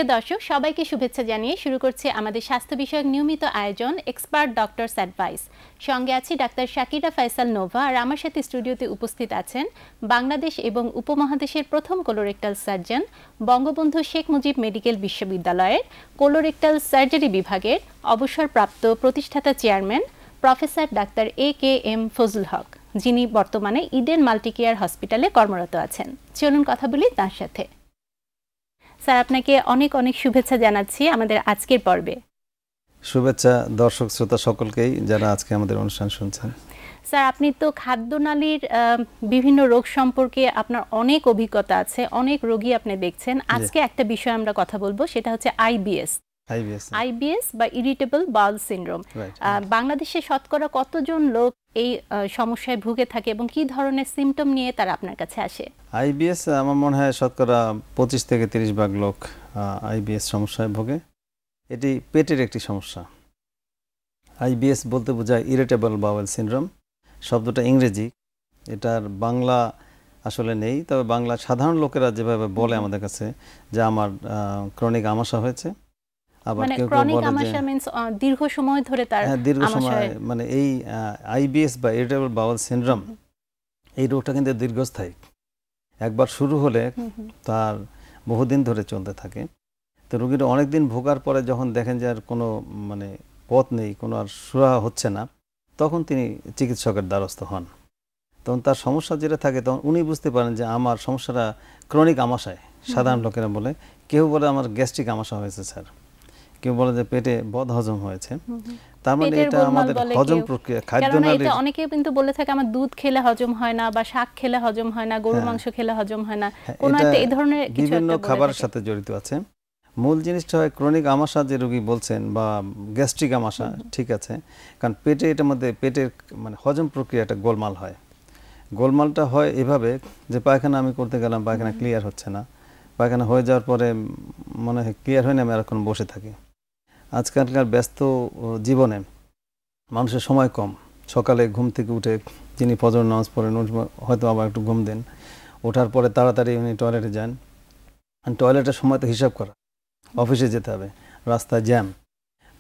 প্রিয় দর্শক সবাইকে শুভেচ্ছা জানিয়ে শুরু করছে আমাদের স্বাস্থ্য বিষয়ক নিয়মিত আয়োজন এক্সপার্ট ডক্টরস অ্যাডভাইস। সঙ্গে আছি ডাক্তার শাকিরা ফয়সাল নোভা, আর আমার সাথে স্টুডিওতে উপস্থিত আছেন বাংলাদেশ এবং উপমহাদেশের প্রথম colorectal surgeon, Bangabandhu Sheikh Mujib medical বিশ্ববিদ্যালয়ের কোলোরেক্টাল সার্জারি বিভাগের অবসরপ্রাপ্ত প্রতিষ্ঠাতা chairman professor doctor AKM Fazlul Haque, যিনি বর্তমানে ইডেন মাল্টিকেয়ার হসপিটালে কর্মরত আছেন। চলুন কথা বলি তার সাথে। স্যার, আপনাকে অনেক অনেক শুভেচ্ছা জানাচ্ছি আমাদের আজকের পর্বে। শুভেচ্ছা দর্শক শ্রোতা সকলকেই যারা আজকে আমাদের অনুষ্ঠান শুনছেন। স্যার, আপনি তো খাদ্যনালীর বিভিন্ন রোগ সম্পর্কে আপনার অনেক অভিজ্ঞতা আছে, অনেক রোগী আপনি দেখছেন। আজকে একটা বিষয় আমরা কথা বলবো, সেটা হচ্ছে আইবিএস বা ইরিটেবল বাউল সিনড্রোম। বাংলাদেশে শতকরা কতজন লোক এই সমস্যায় ভুগে থাকে এবং কি ধরনের সিমটম নিয়ে তারা আপনার কাছে আসে? আইবিএস আমার মনে হয় শতকরা 25 থেকে 30 ভাগ লোক আইবিএস সমস্যায় ভোগে। এটি পেটের একটি সমস্যা। আইবিএস বলতে বোঝায় ইরিটেবল বাউল সিনড্রোম, শব্দটা ইংরেজি, এটার বাংলা আসলে নেই। তবে বাংলা সাধারণ লোকেরা যেভাবে বলে আমাদের কাছে যে আমার ক্রনিক আমাশা হয়েছে, আবার কেউ কেউ বলে যে দীর্ঘ সময় ধরে তার দীর্ঘ সময়, মানে এই আইবিএস বা ইরিটেবল বাউল সিনড্রোম এই রোগটা কিন্তু দীর্ঘস্থায়ী। একবার শুরু হলে তার বহুদিন ধরে চলতে থাকে। তো রোগীরা অনেকদিন ভোগার পরে যখন দেখেন যে আর কোনো মানে পথ নেই, কোনো আর সুরাহা হচ্ছে না, তখন তিনি চিকিৎসকের দ্বারস্থ হন। তখন তার সমস্যা যেটা থাকে তখন উনি বুঝতে পারেন যে আমার সমস্যাটা ক্রনিক আমাশায়। সাধারণ লোকেরা বলে, কেউ বলে আমার গ্যাস্ট্রিক আমাশা হয়েছে স্যার, কেউ বলে যে পেটে বদ হজম হয়েছে। তার মানে এটা আমাদের হজম প্রক্রিয়া, খাদ্যনালী। অনেকে কিন্তু বলে থাকে আমার দুধ খেলে হজম হয় না, বা শাক খেলে হজম হয় না, গরুর মাংস খেলে হজম হয় না, কোন একটা এই ধরনের বিভিন্ন খাবারের সাথে জড়িত আছে। মূল জিনিসটা হয় ক্রনিক আমাশা যে রোগী বলছেন বা গ্যাস্ট্রিক আমাশা, ঠিক আছে, কারণ পেটে এটার মধ্যে পেটের মানে হজম প্রক্রিয়াটা গোলমাল হয়। গোলমালটা হয় এভাবে যে পায়খানা আমি করতে গেলাম, পায়খানা ক্লিয়ার হচ্ছে না, পায়খানা হয়ে যাওয়ার পরে মনে হয় ক্লিয়ার হয় না, আমি এখন বসে থাকি। আজকালকার ব্যস্ত জীবনে মানুষের সময় কম। সকালে ঘুম থেকে উঠে যিনি ফজর নামাজ পড়েন, হয়তো আবার একটু ঘুম দেন, ওঠার পরে তাড়াতাড়ি উনি টয়লেটে যান। টয়লেটের সময় তো হিসাব করা, অফিসে যেতে হবে, রাস্তায় জ্যাম।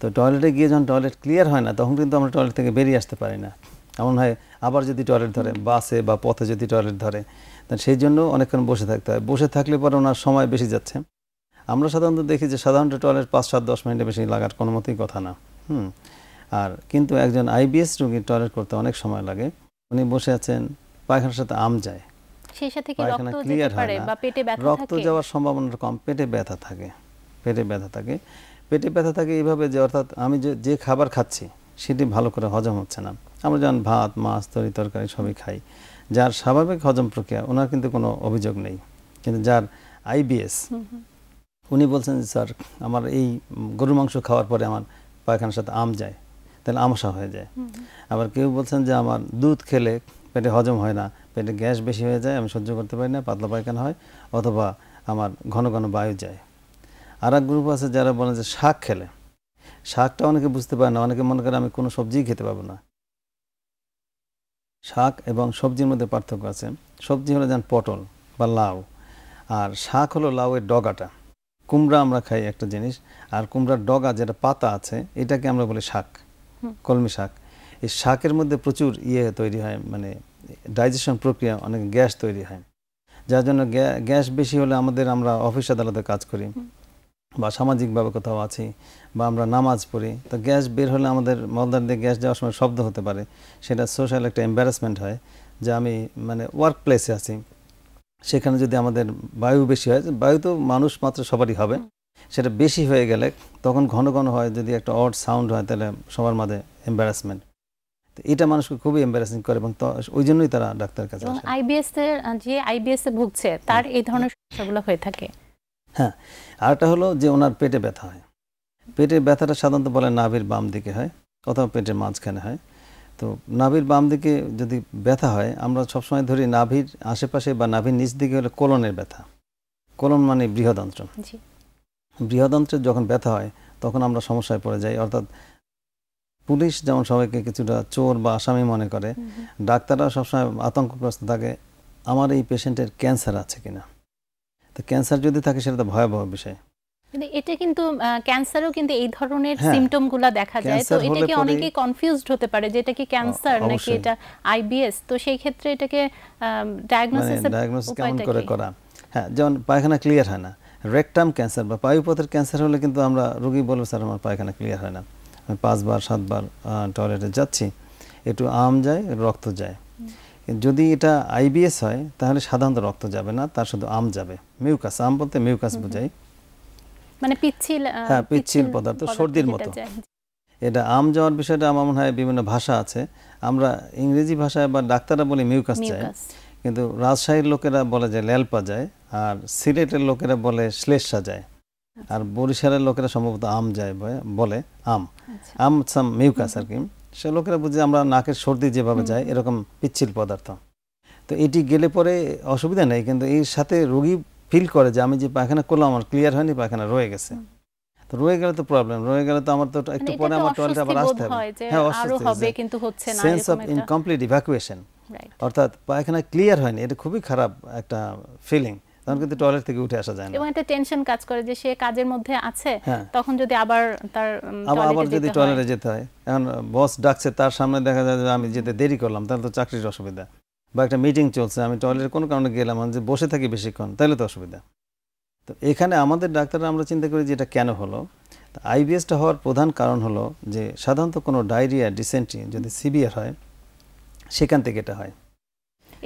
তো টয়লেটে গিয়ে যখন টয়লেট ক্লিয়ার হয় না, তখন কিন্তু আমরা টয়লেট থেকে বেরিয়ে আসতে পারি না। এমন হয় আবার যদি টয়লেট ধরে, বাসে বা পথে যদি টয়লেট ধরে, সেই জন্য অনেকক্ষণ বসে থাকতে হয়। বসে থাকলে পরে ওনার সময় বেশি যাচ্ছে। আমরা সাধারণত দেখি যে সাধারণত টয়লেট 5-7-10 মিনিটে বেশি লাগার কোনো মতেই কথা না। আর কিন্তু একজন আইবিএস রোগীর টয়লেট করতে অনেক সময় লাগে। উনি বসে আছেন, পায়খানার সাথে আম যায়, পায়খানা ক্লিয়ার হয় না, রক্ত যাওয়ার সম্ভাবনা কম, পেটে ব্যথা থাকে। পেটে ব্যথা থাকে এইভাবে যে অর্থাৎ আমি যে খাবার খাচ্ছি সেটি ভালো করে হজম হচ্ছে না। আমরা যেমন ভাত, মাছ, তরকারি সবই খাই, যার স্বাভাবিক হজম প্রক্রিয়া ওনার কিন্তু কোনো অভিযোগ নেই। কিন্তু যার আইবিএস, উনি বলছেন যে স্যার আমার এই গরুর মাংস খাওয়ার পরে আমার পায়খানার সাথে আম যায়, তাহলে আমাশা হয়ে যায়। আবার কেউ বলছেন যে আমার দুধ খেলে পেটে হজম হয় না, পেটে গ্যাস বেশি হয়ে যায়, আমি সহ্য করতে পারি না, পাতলা পায়খানা হয়, অথবা আমার ঘন ঘন বায়ু যায়। আর এক গ্রুপ আছে যারা বলেন যে শাক খেলে, শাকটা অনেকে বুঝতে পারে না, অনেকে মনে করে আমি কোনো সবজিই খেতে পারবো না। শাক এবং সবজির মধ্যে পার্থক্য আছে। সবজি হলো যেমন পটল বা লাউ, আর শাক হলো লাউয়ের ডগাটা। কুমড়া আমরা খাই একটা জিনিস, আর কুমড়ার ডগা যেটা পাতা আছে এটাকে আমরা বলি শাক, কলমি শাক। এই শাকের মধ্যে প্রচুর তৈরি হয়, মানে ডাইজেশন প্রক্রিয়া, অনেক গ্যাস তৈরি হয়, যার জন্য গ্যাস বেশি হলে আমরা অফিস আদালতে কাজ করি বা সামাজিকভাবে কোথাও আছি বা আমরা নামাজ পড়ি, তো গ্যাস বের হলে আমাদের মলদার দিয়ে গ্যাস যাওয়ার সময় শব্দ হতে পারে, সেটা সোশ্যাল একটা এম্বারাসমেন্ট হয়। যে আমি মানে ওয়ার্ক প্লেসে আছি, সেখানে যদি আমাদের বায়ু বেশি হয়, বায়ু তো মানুষ মাত্র সবারই হবে, সেটা বেশি হয়ে গেলে তখন ঘন ঘন হয়, যদি একটা অড সাউন্ড হয় তাহলে সবার মাঝে এম্বারাসমেন্ট। তো এটা মানুষকে খুবই এম্বারাসিং করে, এবং ওই জন্যই তারা ডাক্তারের কাছে আসে। আইবিএস এ ভুগছে তার এই ধরনের সমস্যাগুলো হয়ে থাকে। হ্যাঁ, আরেকটা হলো যে ওনার পেটে ব্যথা হয়। পেটের ব্যথাটা সাধারণত বলে নাভির বাম দিকে হয় অথবা পেটের মাঝখানে হয়। তো নাভির বাম দিকে যদি ব্যথা হয়, আমরা সবসময় ধরি নাভির আশেপাশে বা নাভির নিচ দিকে হলে কোলনের ব্যথা। কোলন মানে বৃহদন্ত্র। বৃহদন্ত্রের যখন ব্যথা হয় তখন আমরা সমস্যায় পড়ে যাই। অর্থাৎ পুলিশ যেমন সবাইকে কিছুটা চোর বা আসামি মনে করে, ডাক্তাররা সবসময় আতঙ্কগ্রস্ত থাকে আমার এই পেশেন্টের ক্যান্সার আছে কিনা। তো ক্যান্সার যদি থাকে সেটা তো ভয়াবহ বিষয়। কিন্তু এটা কিন্তু ক্যান্সারও কিন্তু এই ধরনের সিম্পটমগুলো দেখা যায়, তো এটা কি অনেকে কনফিউজড হতে পারে যে এটা কি ক্যান্সার নাকি এটা আইবিএস, তো সেই ক্ষেত্রে এটাকে ডায়াগনোসিস কেমন করে করা? হ্যাঁ, যেমন পায়খানা ক্লিয়ার হয় না, রেকটাম ক্যান্সার বা পায়ুপথের ক্যান্সার হলে কিন্তু আমরা রোগী বলবো স্যার আমার পায়খানা ক্লিয়ার হয় না, আমি 5 বার 7 বার টয়লেটে যাচ্ছি, একটু আম যায় রক্ত যায়। যদি এটা আইবিএস হয় তাহলে সাধারণত রক্ত যাবে না, তার শুধু আম যাবে, মিউকাস, আম বলতে মিউকাস বোঝাই, মানে পিচ্ছিল, হ্যাঁ পিচ্ছিল পদার্থ, সর্দির মতো। এটা আম যাওয়ার বিষয়টা আমার মনে হয় বিভিন্ন ভাষা আছে, আমরা ইংরেজি ভাষায় বা ডাক্তাররা বলি মিউকাস যায়, কিন্তু রাজশাহীর লোকেরা বলে যে ল্যালপা যায়, আর সিলেটের লোকেরা বলে শ্লেষা যায়, আর বরিশালের লোকেরা সম্ভবত আম যায় বলে আম, আম সাম মিউকাস আর কি। সে লোকেরা বুঝে আমরা নাকের সর্দি যেভাবে যায় এরকম পিচ্ছিল পদার্থ। তো এটি গেলে পরে অসুবিধা নেই, কিন্তু এর সাথে রোগী ফিল করে যে আমি যে পায়খানা করলাম আমার ক্লিয়ার হয়নি, পায়খানা রয়ে গেছে। তো রয়ে গেলে তো প্রবলেম, রয়ে গেলে তো আমার তো একটু পরে আমার টয়লেটে আবার আসতে হবে, হ্যাঁ অস্বস্তি হবে, কিন্তু হচ্ছে না, সেন্স অফ ইনকমপ্লিট ইভ্যাকুয়েশন, অর্থাৎ পায়খানা ক্লিয়ার হয়নি, এটা খুবই খারাপ একটা ফিলিং, তখন কিন্তু টয়লেট থেকে উঠে আসা যায় না, এবং একটা টেনশন কাজ করে যে সে কাজের মধ্যে আছে, তখন যদি আবার তার টয়লেটে যেতে হয়, এখন বস ডাকছে তার সামনে দেখা যায় যে আমি যেতে দেরি করলাম, তাহলে তো চাকরির অসুবিধা, বা একটা মিটিং চলছে আমি টয়লেটে কোনো কারণে গেলাম, যে বসে থাকি বেশিক্ষণ, তাহলে তো অসুবিধা। তো এখানে আমাদের ডাক্তাররা আমরা চিন্তা করি যে এটা কেন হলো। আইবিএসটা হওয়ার প্রধান কারণ হলো যে সাধারণত কোনো ডায়রিয়া, ডিসেন্ট্রি যদি সিভিয়ার হয় সেখান থেকে এটা হয়।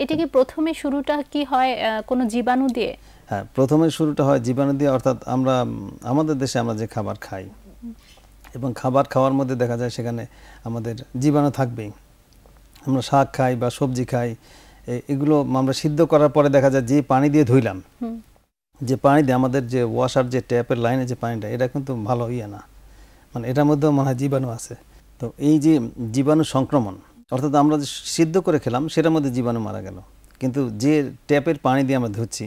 এটা কি প্রথমে শুরুটা কি হয় কোনো জীবাণু দিয়ে? হ্যাঁ, প্রথমে শুরুটা হয় জীবাণু দিয়ে, অর্থাৎ আমরা আমাদের দেশে আমরা যে খাবার খাই এবং খাবার খাওয়ার মধ্যে দেখা যায় সেখানে আমাদের জীবাণু থাকবেই। আমরা শাক খাই বা সবজি খাই, এগুলো আমরা সিদ্ধ করার পরে দেখা যায় যে পানি দিয়ে ধুইলাম, যে পানি দিয়ে আমাদের যে ওয়াশার যে ট্যাপের লাইনে যে পানিটা, এটা কিন্তু ভালো না, মানে এটার মধ্যেও মনে হয় জীবাণু আছে। তো এই যে জীবাণু সংক্রমণ, অর্থাৎ আমরা যে সিদ্ধ করে খেলাম সেটার মধ্যে জীবাণু মারা গেল, কিন্তু যে ট্যাপের পানি দিয়ে আমরা ধুচ্ছি,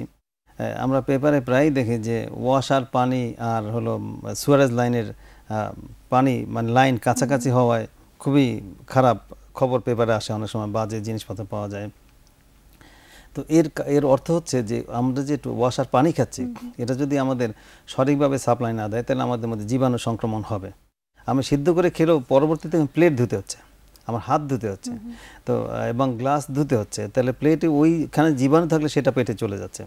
আমরা পেপারে প্রায়ই দেখি যে ওয়াশার পানি আর হলো সুয়ারেজ লাইনের পানি, মানে লাইন কাছাকাছি হওয়ায় খুবই খারাপ খবর পেপারে আসে, অনেক সময় বাজে জিনিসপত্র পাওয়া যায়। তো এর অর্থ হচ্ছে যে আমরা যে ওয়াশার পানি খাচ্ছি এটা যদি আমাদের সঠিকভাবে সাপ্লাই না দেয় তাহলে আমাদের মধ্যে জীবাণু সংক্রমণ হবে। আমি সিদ্ধ করে খেলেও পরবর্তীতে প্লেট ধুতে হচ্ছে, আমার হাত ধুতে হচ্ছে, তো এবং গ্লাস ধুতে হচ্ছে, তাহলে প্লেটে ওইখানে জীবাণু থাকলে সেটা পেটে চলে যাচ্ছে।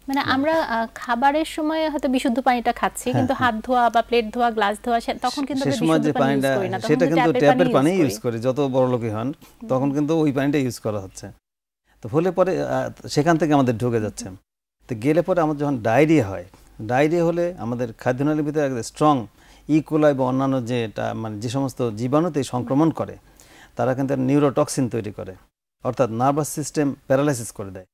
মানে আমরা খাবারের সময় হয়তো বিশুদ্ধ পানিটা খাচ্ছি, কিন্তু হাত ধোয়া বা প্লেট ধোয়া, গ্লাস ধোয়া তখন কিন্তু আমরা বিশুদ্ধ পানি ইউজ করি না, সেটা কিন্তু ট্যাপের পানি ইউজ করি, যত বড় লোকই হন তখন কিন্তু ওই পানিটা ইউজ করা হচ্ছে। তো হলে পরে সেখান থেকে আমাদের ঢুকে যাচ্ছে। তো গেলে পরে আমাদের যখন ডায়রিয়া হয়, ডায়রিয়া হলে আমাদের খাদ্যনালীর ভিতরে স্ট্রং ইকোলাই বা অন্যান্য যেটা মানে যে সমস্ত জীবাণুতে সংক্রমণ করে তারা কিন্তু নিউরোটক্সিন তৈরি করে, অর্থাৎ নার্ভাস সিস্টেম প্যারালাইসিস করে দেয়।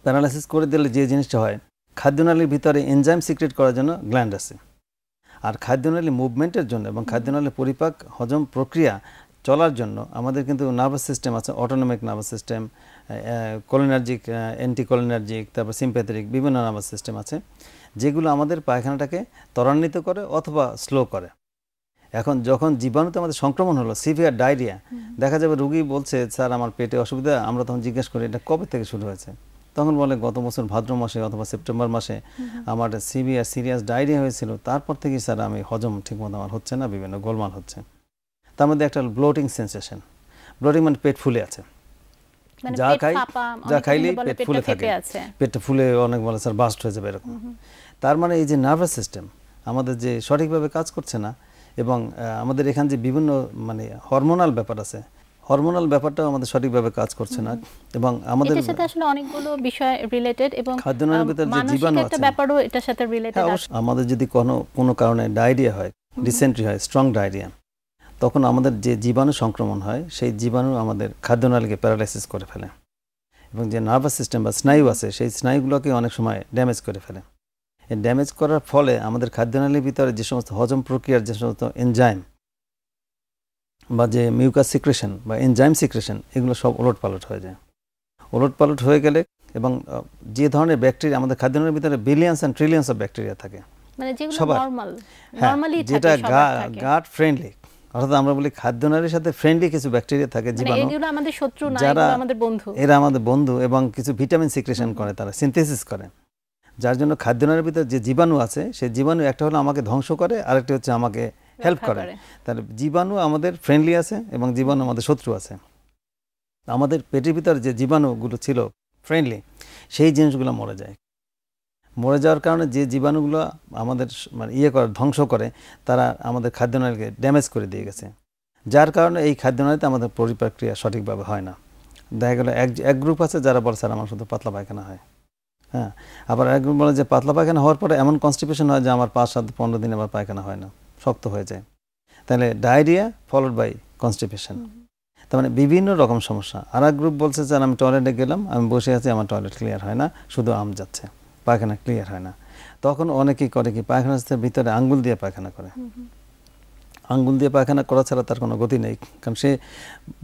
প্যারালাইসিস করে দিলে যে জিনিসটা হয়, খাদ্যনালীর ভিতরে এনজাইম সিক্রেট করার জন্য গ্ল্যান্ড আছে, আর খাদ্যনালী মুভমেন্টের জন্য এবং খাদ্যনালীর পরিপাক হজম প্রক্রিয়া চলার জন্য আমাদের কিন্তু নার্ভাস সিস্টেম আছে, autonomic nervous system, cholinergic, anticholinergic, তারপর সিম্প্যাথেটিক, বিভিন্ন নার্ভাস সিস্টেম আছে যেগুলো আমাদের পায়খানাটাকে ত্বরান্বিত করে অথবা স্লো করে। এখন যখন জীবাণুতে আমাদের সংক্রমণ হলো, সিভিয়ার ডায়রিয়া, দেখা যাবে রুগী বলছে স্যার আমার পেটে অসুবিধা, আমরা তখন জিজ্ঞেস করি এটা কবে থেকে শুরু হয়েছে, তখন বলে গত বছর ভাদ্র মাসে অথবা সেপ্টেম্বর মাসে আমার সিরিয়াস ডায়রিয়া হয়েছিল, তারপর থেকে স্যার আমি হজম ঠিকমতো আমার হচ্ছে না, বিভিন্ন গোলমাল হচ্ছে। তার মধ্যে একটা ব্লোটিং সেন্সেশন, ব্লোটিং মানে পেট ফুলে আছে, যা খাইলে পেট ফুলে থাকে, পেটটা ফুলে অনেক বলে স্যার বাস্ট হয়ে যাবে এরকম। তার মানে এই যে নার্ভাস সিস্টেম আমাদের যে সঠিকভাবে কাজ করছে না, এবং আমাদের এখানে যে বিভিন্ন মানে হরমোনাল ব্যাপার আছে, হরমোনাল ব্যাপারটাও আমাদের সঠিকভাবে কাজ করছে না, এবং আমাদের এটার সাথে আসলে অনেকগুলো বিষয় রিলেটেড, এবং খাদ্যনালীর ভিতরে যে জীবাণু আছে একটা ব্যাপারও এটার সাথে রিলেটেড আছে। আমাদের যদি কোনো কারণে ডায়রিয়া হয়, ডিসেন্ট্রি হয়, স্ট্রং ডায়রিয়া, তখন আমাদের যে জীবাণু সংক্রমণ হয় সেই জীবাণু আমাদের খাদ্যনালীকে প্যারালাইসিস করে ফেলে, এবং যে নার্ভাস সিস্টেম বা স্নায়ু আছে সেই স্নায়ুগুলোকে অনেক সময় ড্যামেজ করে ফেলে। এই ড্যামেজ করার ফলে আমাদের খাদ্যনালীর ভিতরে যে সমস্ত হজম প্রক্রিয়ার যে সমস্ত এনজাইম বা যে মিউকাস সিক্রেশন বা এনজাইম সিক্রেশন, এগুলো সব ওলটপালট হয়ে যায়। ওলটপালট হয়ে গেলে, এবং যে ধরনের ব্যাকটেরিয়া আমাদের খাদ্যনালীর ভিতরে billions and trillions of bacteria থাকে, মানে যেগুলো নরমালি থাকে, যেটা গাট ফ্রেন্ডলি, অর্থাৎ আমরা বলি খাদ্যনালীর সাথে ফ্রেন্ডলি কিছু ব্যাকটেরিয়া থাকে, জীবাণু, এগুলো আমাদের শত্রু না, এগুলো আমাদের বন্ধু, এরা আমাদের বন্ধু, এবং কিছু ভিটামিন সিক্রেশন করে, তারা সিনথেসিস করে। যার জন্য খাদ্যনালীর ভিতরে যে জীবাণু আছে সেই জীবাণু একটা হলো আমাকে ধ্বংস করে, আরেকটা হচ্ছে আমাকে হেল্প করে। তাহলে জীবাণু আমাদের ফ্রেন্ডলি আছে এবং জীবাণু আমাদের শত্রু আছে। আমাদের পেটের ভিতরে যে জীবাণুগুলো ছিল ফ্রেন্ডলি, সেই জিনিসগুলো মরে যায়। মরে যাওয়ার কারণে যে জীবাণুগুলো আমাদের মানে ধ্বংস করে, তারা আমাদের খাদ্যনালীকে ড্যামেজ করে দিয়ে গেছে, যার কারণে এই খাদ্যনালীতে আমাদের পরিপাক্রিয়া সঠিকভাবে হয় না। দেখা গেলো এক গ্রুপ আছে যারা বলে স্যার আমার শুধু পাতলা পায়খানা হয়, হ্যাঁ, আবার এক গ্রুপ বলে যে পাতলা পায়খানা হওয়ার পরে এমন কনস্টিপেশন হয় যে আমার 5-7-15 দিন আবার পায়খানা হয় না, শক্ত হয়ে যায়। তাহলে ডায়রিয়া ফলোড বাই কনস্টিপেশন, তার মানে বিভিন্ন রকম সমস্যা। আর এক গ্রুপ বলছে স্যার আমি টয়লেটে গেলাম, আমি বসে আছি, আমার টয়লেট ক্লিয়ার হয় না, শুধু আম যাচ্ছে, পায়খানা ক্লিয়ার হয় না। তখন অনেকেই করে কি পায়খানার ভিতরে আঙ্গুল দিয়ে পায়খানা করে। আঙ্গুল দিয়ে পায়খানা করা ছাড়া তার কোনো গতি নেই, কারণ সে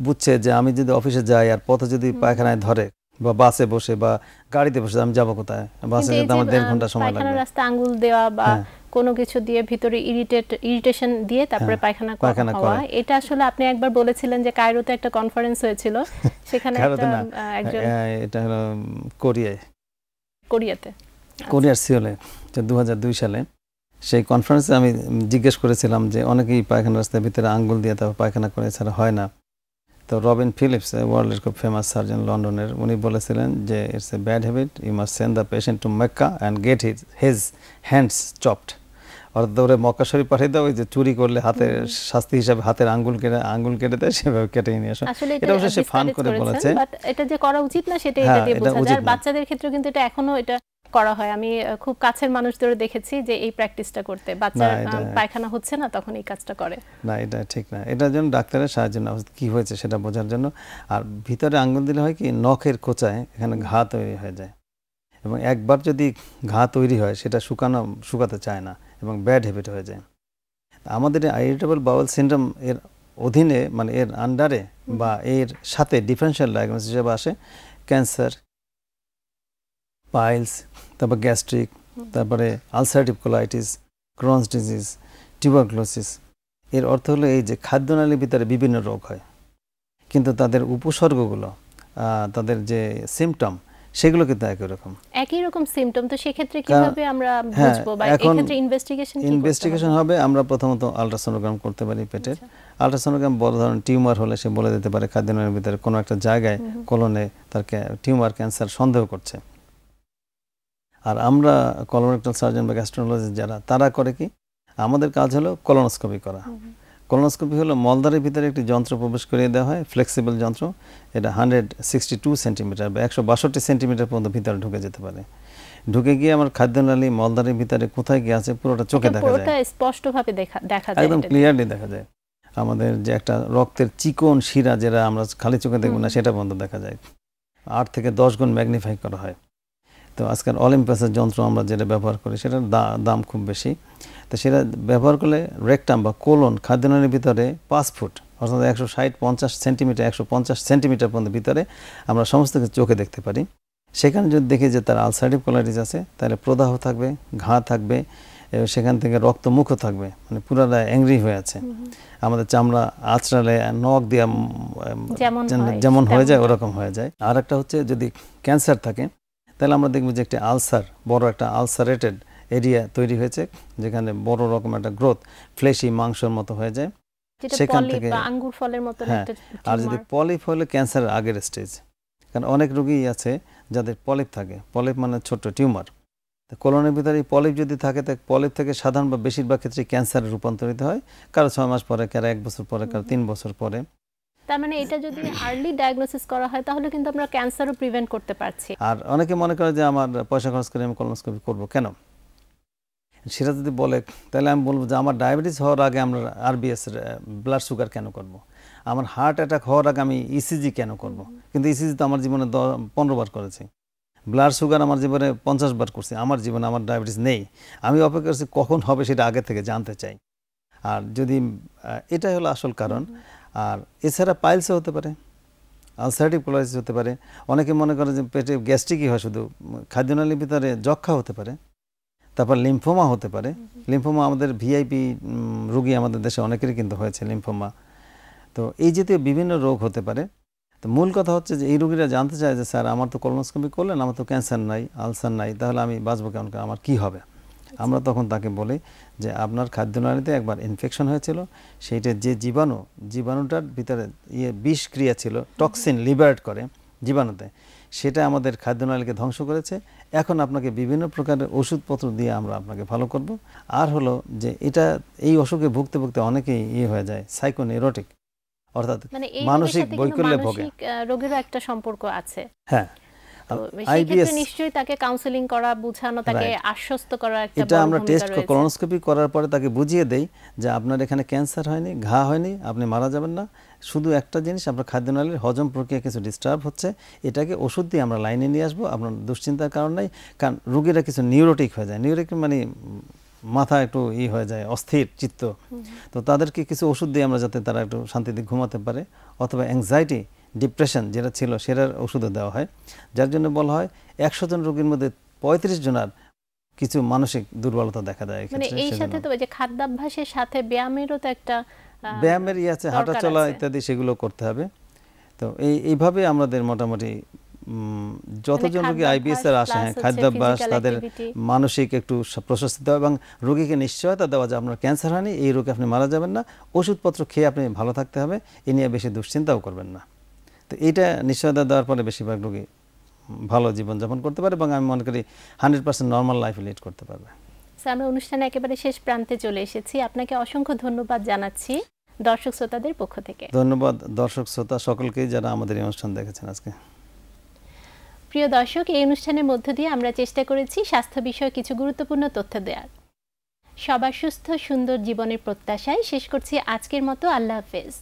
বুঝছে যে আমি যদি অফিসে যাই আর পথে যদি পায়খানায় ধরে বা বাসে বসে বা গাড়িতে বসে আমি যাবো কোথায়, বাসে যেতে আমার 1.5 ঘন্টা সময় লাগবে। রাস্তা আঙ্গুল দেওয়া বা কোনো কিছু দিয়ে ভিতরে ইরিটেশন দিয়ে তারপরে পায়খানা করা, এটা আসলে আপনি একবার বলেছিলেন যে কায়রোতে একটা কনফারেন্স হয়েছিল, সেখানে একজন এটা হলো কোরিয়াতে কোরিয়ার সিওলে 2002 সালে সেই কনফারেন্সে আমি জিজ্ঞেস করেছিলাম যে অনেকেই পায়খানা রাস্তার ভিতরে আঙ্গুল দিয়ে তারপর পায়খানা করে, ছাড়া হয় না। তো রবিন ফিলিপস, ওয়ার্ল্ডের খুব ফেমাস সার্জন লন্ডনের, উনি বলেছিলেন যে it's a bad habit, you must send the patient to Mecca and get his hands chopped. অর্থাৎ ওরে মক্কা শরীফ পাঠিয়ে দাও, ওই যে চুরি করলে হাতের শাস্তি হিসাবে হাতের আঙ্গুল কেটে দেয়, সেভাবে কেটে নিয়ে আসো। এটা অবশ্য সে ফান করে বলেছে, বাট এটা যে করা উচিত না সেটা এটা দিয়ে বোঝা যায়। বাচ্চাদের ক্ষেত্রে কিন্তু এটা এখনো এটা করা হয়। আমি খুব কাছের মানুষদের দেখেছি যে এই প্র্যাকটিসটা করতে, বাচ্চার পায়খানা হচ্ছে না তখন এই কাজটা করে। না, এটা ঠিক না, এটার জন্য ডাক্তারের সাহায্য নেওয়া উচিত, কি হয়েছে সেটা বোঝার জন্য। আর ভিতরে আঙ্গুল দিলে হয় কি নখের কোচায় এখানে ঘা তৈরি হয়ে যায়, এবং একবার যদি ঘা তৈরি হয় সেটা শুকাতে চায় না এবং ব্যাড হ্যাবিট হয়ে যায়। আমাদের ইরিটেবল বাউল সিনড্রোম এর অধীনে, মানে এর আন্ডারে বা এর সাথে ডিফারেন্সিয়াল ডায়াগনোসিস হিসেবে আসে ক্যান্সার, পাইলস, তারপর গ্যাস্ট্রিক, তারপরে ulcerative colitis, Crohn's disease, tuberculosis. এর অর্থ হলো এই যে খাদ্যনালীর ভিতরে বিভিন্ন রোগ হয়, কিন্তু তাদের উপসর্গগুলো, তাদের যে সিমটম, সেগুলো কিন্তু একই রকম সিমটম। তো সেক্ষেত্রে কিভাবে আমরা বুঝবো, বা এই ক্ষেত্রে ইনভেস্টিগেশন হবে। আমরা প্রথমত আল্ট্রাসোনোগ্রাম করতে পারি পেটের। আল্ট্রাসোনোগ্রাম বড় ধরনের টিউমার হলে সে বলে দিতে পারে খাদ্যনালীর ভিতরে কোনো একটা জায়গায় কোলনে তার টিউমার, ক্যান্সার সন্দেহ করছে। আর আমরা কলোরেক্টাল সার্জন বা গ্যাস্ট্রোনোলজিস্ট যারা, তারা করে কি, আমাদের কাজ হলো কলোনোস্কোপি করা। কলোনোস্কোপি হলো মলদ্বারের ভিতরে একটি যন্ত্র প্রবেশ করিয়ে দেওয়া হয়, ফ্লেক্সিবল যন্ত্র। এটা 162 সেন্টিমিটার বা 162 সেন্টিমিটার পর্যন্ত ভিতরে ঢুকে যেতে পারে। ঢুকে গিয়ে আমার খাদ্যনালী মলদ্বারের ভিতরে কোথায় কি আছে পুরোটা চোখে দেখা যায়, স্পষ্টভাবে দেখা যায়, একদম ক্লিয়ারলি দেখা যায়। আমাদের যে একটা রক্তের চিকন শিরা যেটা আমরা খালি চোখে দেখব না, সেটা পর্যন্ত দেখা যায়। 8 থেকে 10 গুণ ম্যাগনিফাই করা হয়। তো আজকাল অলিম্পাসের যন্ত্র আমরা যেটা ব্যবহার করি সেটার দাম খুব বেশি। তো সেটা ব্যবহার করলে রেকটাম বা কোলন, খাদ্যনালীর ভিতরে 5 ফুট অর্থাৎ 150 সেন্টিমিটার 150 সেন্টিমিটার পর্যন্ত ভিতরে আমরা সমস্ত কিছু চোখে দেখতে পারি। সেখানে যদি দেখি যে তার আলসারেটিভ কোলাইটিস আছে, তাহলে প্রদাহ থাকবে, ঘা থাকবে, সেখান থেকে রক্তমুখও থাকবে, মানে পুরাটা অ্যাংরি হয়ে আছে। আমাদের চামড়া আঁচড়ালে নখ দিয়ে যেমন হয়ে যায় ওরকম হয়ে যায়। আর একটা হচ্ছে যদি ক্যান্সার থাকে, তাহলে আমরা দেখব যে একটা আলসার, বড় একটা আলসারেটেড এরিয়া তৈরি হয়েছে, যেখানে বড় রকম একটা গ্রোথ, ফ্লেশি মাংসের মতো হয়ে যায়, সেখান থেকে আঙ্গুর ফলের মতো একটা টিউমার। আর যদি পলিপ হলে ক্যান্সারের আগের স্টেজ, কারণ অনেক রোগী আছে যাদের পলিপ থাকে। পলিপ মানে ছোট টিউমার। কোলনের ভিতরে পলিপ যদি থাকে, তা পলিপ থেকে সাধারণ বা বেশিরভাগ ক্ষেত্রে ক্যান্সারে রূপান্তরিত হয়, কারো 6 মাস পরে, কারো 1 বছর পরে, কারো 3 বছর পরে। তার মানে এটা যদি আর্লি ডায়াগনোসিস করা হয় তাহলে কিন্তু আমরা ক্যান্সারও প্রিভেন্ট করতে পারছি। আর অনেকে মনে করে যে আমার পয়সা খরচ করে আমি কলোনোস্কোপি করব কেন, সেটা যদি বলে তাহলে আমি বলবো যে আমার ডায়াবেটিস হওয়ার আগে আমরা আরবিএস ব্লাড সুগার কেন করব, আমার হার্ট অ্যাটাক হওয়ার আগে আমি ইসিজি কেন করব। কিন্তু ইসিজি তো আমার জীবনে 15 বার করেছি, ব্লাড সুগার আমার জীবনে 50 বার করছি। আমার জীবনে আমার ডায়াবেটিস নেই, আমি অপেক্ষা করছি কখন হবে সেটা আগে থেকে জানতে চাই। আর যদি এটাই হলো আসল কারণ। আর এছাড়া পাইলসও হতে পারে, আলসারেটিভ কোলাইটিস হতে পারে। অনেকে মনে করে যে পেটে গ্যাস্ট্রিকই হয় শুধু, খাদ্যনালীর ভিতরে যক্ষা হতে পারে, তারপর লিম্ফোমা হতে পারে। লিম্ফোমা আমাদের ভিআইপি রোগী আমাদের দেশে অনেকেরই কিন্তু হয়েছে লিম্ফোমা। তো এই জাতীয় বিভিন্ন রোগ হতে পারে। তো মূল কথা হচ্ছে যে এই রোগীরা জানতে চায় যে স্যার আমার তো কলোনোস্কোপি করলেন, আমার তো ক্যান্সার নাই, আলসার নাই, তাহলে আমি বাঁচবো কেমন করে, আমার কি হবে? আমরা তখন তাকে বলি যে আপনার খাদ্যনালীতে একবার ইনফেকশন হয়েছিল, সেইটা যে জীবাণুটার ভিতরে বিষ ক্রিয়া ছিল, টক্সিন লিবারেট করে জীবাণুতে, সেটা আমাদের খাদ্যনালীকে ধ্বংস করেছে। এখন আপনাকে বিভিন্ন প্রকারের ওষুধপত্র দিয়ে আমরা আপনাকে ভালো করব। আর হলো যে এই অসুখে ভুগতে ভুগতে অনেকেই হয়ে যায় সাইকোনিউরোটিক, অর্থাৎ মানসিক বৈকল্যে ভোগে। রোগেরও একটা সম্পর্ক আছে। হ্যাঁ, আইবিএস নিশ্চয়ই তাকে কাউন্সেলিং করা, বোঝানো, তাকে আশ্বস্ত করা একটা বড় ভূমিকা রয়েছে। এটা আমরা টেস্ট কলোনোস্কোপি করার পরে তাকে বুঝিয়ে দেই যে আপনার এখানে ক্যান্সার হয়নি, ঘা হয়নি, আপনি মারা যাবেন না। শুধু একটা জিনিস, আপনার খাদ্যনালীর হজম প্রক্রিয়া কিছু ডিস্টার্ব হচ্ছে, এটাকে ওষুধ দিয়ে আমরা লাইনে নিয়ে আসবো, আপনার দুশ্চিন্তার কারণ নাই। কারণ রোগীরা কিছু নিউরোটিক হয়ে যায়, নিউরোটিক মানে মাথা একটু হয়ে যায়, অস্থির চিত্ত। তো তাদেরকে কিছু ওষুধ দিয়ে আমরা যাতে তারা একটু শান্তিতে ঘুমাতে পারে, অথবা অ্যাংজাইটি, ডিপ্রেশন যেটা ছিল সেটার ওষুধও দেওয়া হয়। যার জন্য বলা হয় 100 জন রোগীর মধ্যে 35 জনের কিছু মানসিক দুর্বলতা দেখা দেয়। মানে এই সাথে তো যে খাদ্যাভ্যাসের সাথে ব্যায়ামেরও তো একটা ব্যায়ামের আছে, হাঁটা চলা ইত্যাদি, সেগুলো করতে হবে। তো এইভাবে আমাদের মোটামুটি যতজন রোগী আইবিএস এর আসে, খাদ্যাভ্যাস, তাদের মানসিক একটু প্রশস্তি দেওয়া এবং রোগীকে নিশ্চয়তা দেওয়া যে আপনার ক্যান্সার হয়নি, এই রোগে আপনি মারা যাবেন না, ওষুধপত্র খেয়ে আপনি ভালো থাকতে হবে, এ নিয়ে বেশি দুশ্চিন্তাও করবেন না। তো এইটা নিশ্চয়তা দেওয়ার পরে বেশিরভাগ রোগী ভালো জীবনযাপন করতে পারে এবং আমি মনে করি 100% নর্মাল লাইফ লিড করতে পারবে। স্যার, আমরা অনুষ্ঠানে একেবারে শেষ প্রান্তে চলে এসেছি। আপনাকে অসংখ্য ধন্যবাদ জানাচ্ছি দর্শক শ্রোতাদের পক্ষ থেকে। ধন্যবাদ দর্শক শ্রোতা সকলকেই যারা আমাদের এই অনুষ্ঠান দেখেছেন আজকে। প্রিয় দর্শক, এই অনুষ্ঠানের মধ্য দিয়ে আমরা চেষ্টা করেছি স্বাস্থ্য বিষয়ে কিছু গুরুত্বপূর্ণ তথ্য দেওয়ার। সবার সুস্থ সুন্দর জীবনের প্রত্যাশায় শেষ করছি আজকের মতো। আল্লাহ হাফেজ।